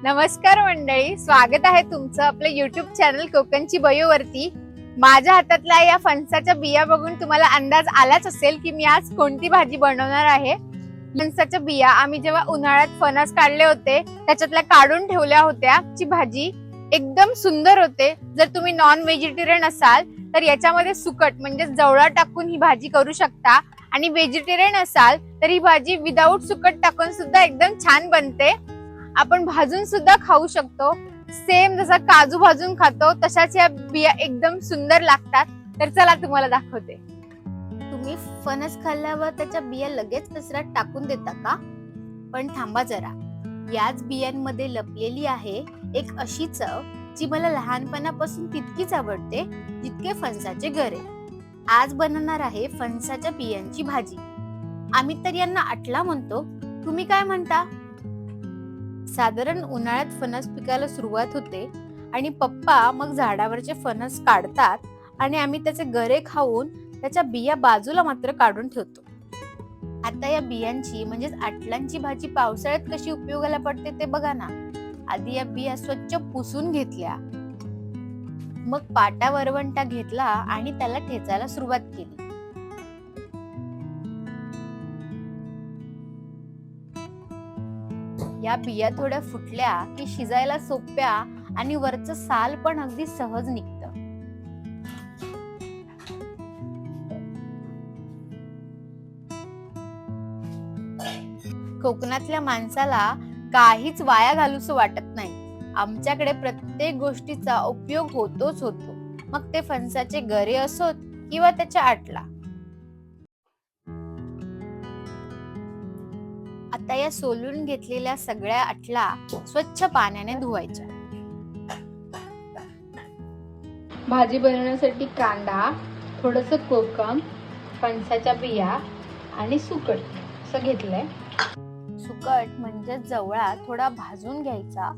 नमस्कार मंडळी, स्वागत आहे तुमचं आपल्या युट्यूब चॅनल कोकणची बयो वरती। माझ्या हातातल्या या फणसाच्या बिया बघून तुम्हाला अंदाज आलाच असेल की मी आज कोणती भाजी बनवणार आहे। फणसाच्या बिया आम्ही जेव्हा उन्हाळ्यात फणस काढले होते त्याच्यातल्या काढून ठेवल्या होत्या, ची भाजी एकदम सुंदर होते। जर तुम्ही नॉन व्हेजिटेरियन असाल तर याच्यामध्ये सुकट म्हणजे जवळा टाकून ही भाजी करू शकता, आणि व्हेजिटेरियन असाल तर ही भाजी विदाऊट सुकट टाकून सुद्धा एकदम छान बनते। आपण भाजून सुद्धा खाऊ शकतो, सेम जसा काजू भाजून खातो तशाच या बिया एकदम सुंदर लागतात। तर चला तुम्हाला दाखवते। तुम्ही फणस खाल्ल्यावर त्याच्या बिया लगेच कचऱ्यात टाकून देता का? पण थांबा जरा, याच बियांमध्ये लपलेली आहे एक अशी चव जी मला लहानपणापासून तितकीच आवडते जितके फणसाचे गरे। आज बनवणार आहे फणसाच्या बियांची भाजी। आम्ही तर यांना अटला म्हणतो, तुम्ही काय म्हणता? साधारण उन्हाळ्यात फणस पिकायला सुरुवात होते आणि पप्पा मग झाडावरचे फणस काढतात आणि आम्ही त्याचे गरे खाऊन त्याच्या बिया बाजूला मात्र काढून ठेवतो। आता या बियांची म्हणजेच अटलांची भाजी पावसाळ्यात कशी उपयोगाला पडते ते बघा ना। आधी या बिया स्वच्छ पुसून घेतल्या, मग पाटा वरवंटा घेतला आणि त्याला ठेचायला सुरुवात केली। या बिया थोड्या फुटल्या की शिजायला सोप्या आणि वरचं साल पण अगदी सहज निघतं। कोकणातल्या माणसाला काहीच वाया घालूस वाटत नाही। आमच्याकडे प्रत्येक गोष्टीचा उपयोग होतोच होतो, मग ते फणसाचे गरे असोत किंवा त्याच्या अटला। आता या सोलून घेतलेल्या सगळ्या अटला स्वच्छ पाण्याने धुवायच्या। भाजी बनवण्यासाठी कांदा, थोडस कोकम, फणसाच्या बिया आणि सुकट असं घेतलंय। सुकट म्हणजे जवळा थोडा भाजून घ्यायचा।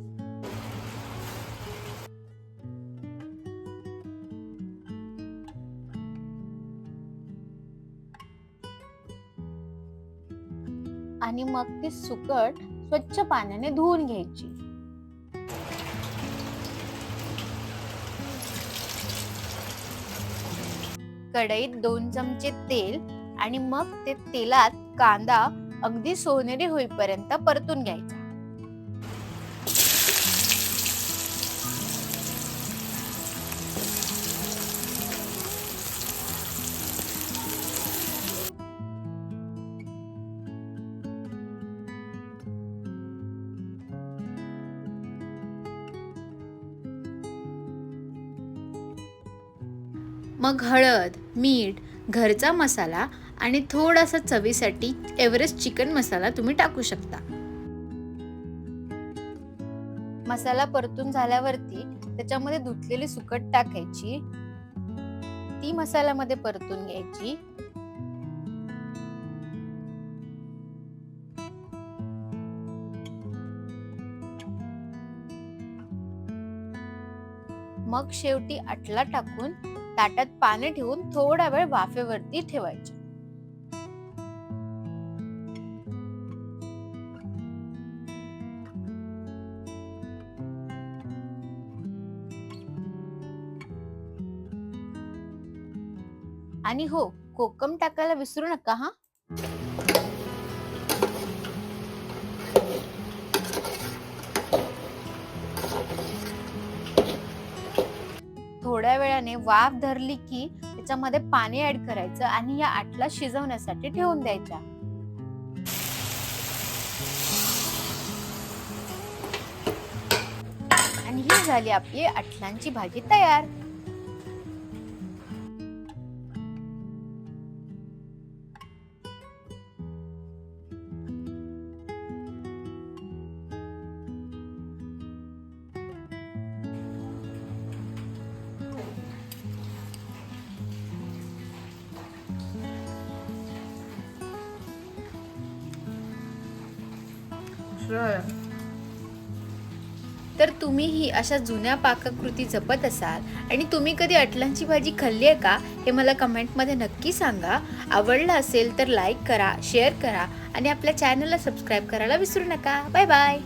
आणि मग ती सुकट स्वच्छ पाण्याने धुवून घ्यायची। कढईत 2 चमचे तेल आणि मग ते तेलात कांदा अगदी सोनेरी होईपर्यंत परतून घ्यायचा। मग हळद, मीठ, घरचा मसाला आणि थोडासा चवीसाठी एव्हरेस्ट चिकन मसाला तुम्ही टाकू शकता। मसाला परतून झाल्यावरती त्याच्यामध्ये धुतलेली सुकट टाकायची, ती मसाल्यामध्ये परतून घ्यायची। मग शेवटी अटला टाकून ताटात पाणी ठेवून थोडा वेळ वाफेवरती ठेवायचे। आणि हो, कोकम टाकायला विसरू नका हा। थोड्या वेळाने वाफ धरली की त्याच्यामध्ये पाणी ऍड करायचं आणि या अटला शिजवण्यासाठी ठेवून द्यायच्या। आणि ही झाली आपली अटलांची भाजी तयार। तर तुम्हीही अशा जुन्या पाककृती जपत असाल आणि तुम्ही कधी अटलांची भाजी खाल्ली आहे का हे मला कमेंटमध्ये नक्की सांगा। आवडलं असेल तर लाईक करा, शेअर करा आणि आपल्या चॅनलला सबस्क्राईब करायला विसरू नका। Bye bye.